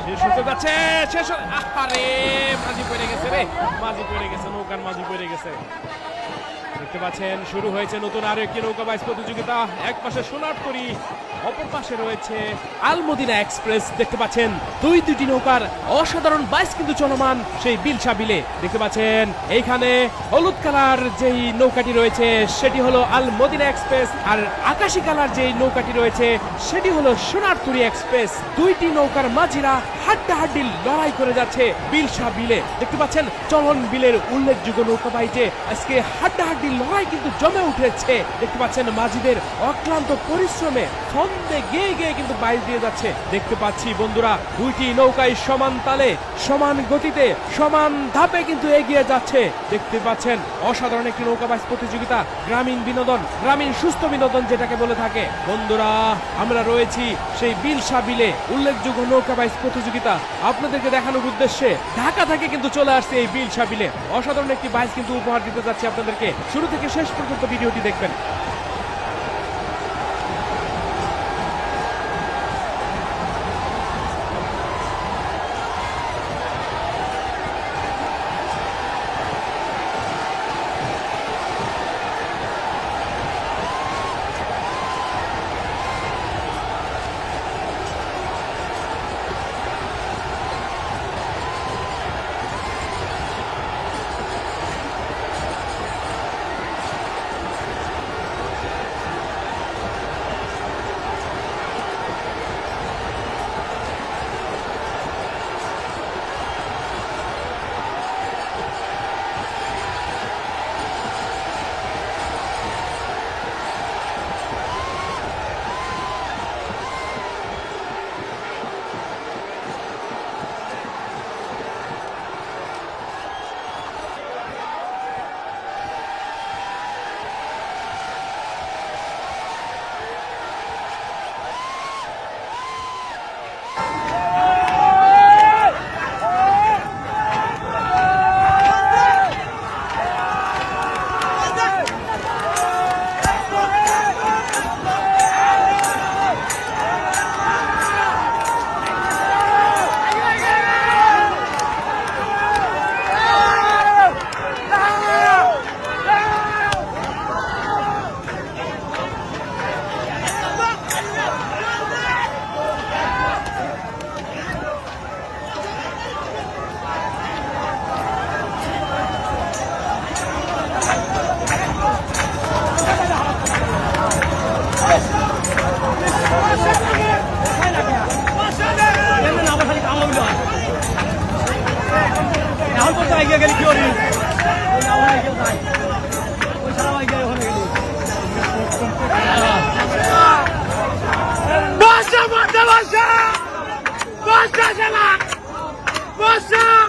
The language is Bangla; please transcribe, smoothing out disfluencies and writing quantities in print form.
শেষ হতে যাচ্ছে, শেষ আরে মাঝি পড়ে গেছে রে, মাঝি পড়ে গেছে, নৌকার মাঝি পড়ে গেছে। দেখতে পাচ্ছেন শুরু হয়েছে নতুন আরো একটি নৌকা বাইচ প্রতিযোগিতা। এক পাশে সোনারতরী, অপর পাশে রয়েছে আলমদিনা এক্সপ্রেস। দেখতে পাচ্ছেন দুইটি নৌকার অসাধারণ বাইচ কিন্তু চলমান সেই বিলসা বিলে। দেখতে পাচ্ছেন এইখানে হলুদ কালার যেই নৌকাটি রয়েছে সেটি হলো আলমদিনা এক্সপ্রেস, আর আকাশী কালার যেই নৌকাটি রয়েছে সেটি হলো সোনারতরী এক্সপ্রেস। দুইটি নৌকার মাঝিরা হাড্ডাহাড্ডি লড়াই করে যাচ্ছে বিলসা বিলে। দেখতে পাচ্ছেন চলন বিলের উল্লেখযোগ্য নৌকা বাইচে আজকে হাড্ডাহাড্ডি লড়াই কিন্তু জমে উঠেছে। দেখতে পাচ্ছেন মাঝিদের অক্লান্ত পরিশ্রমে ছন্দে গেয়ে গেয়ে কিন্তু বাইচ দিয়ে যাচ্ছে। দেখতে পাচ্ছি বন্ধুরা দুইটি নৌকায় সমান তালে, সমান গতিতে, সমান ধাপে কিন্তু এগিয়ে যাচ্ছে। দেখতে পাচ্ছেন অসাধারণ একটি নৌকা বাইচ প্রতিযোগিতা, গ্রামীণ বিনোদন, গ্রামীণ সুস্থ বিনোদন যেটাকে বলে থাকে। বন্ধুরা আমরা রয়েছি সেই বিলসা বিলে উল্লেখযোগ্য নৌকা বাইচ প্রতিযোগিতা আপনাদেরকে দেখানোর উদ্দেশ্যে ঢাকা থেকে কিন্তু চলে আসছে এই বিলসা বিলে। অসাধারণ একটি বাইচ কিন্তু উপহার দিতে যাচ্ছে আপনাদেরকে, শুরু থেকে শেষ পর্যন্ত ভিডিওটি দেখবেন। Bossa!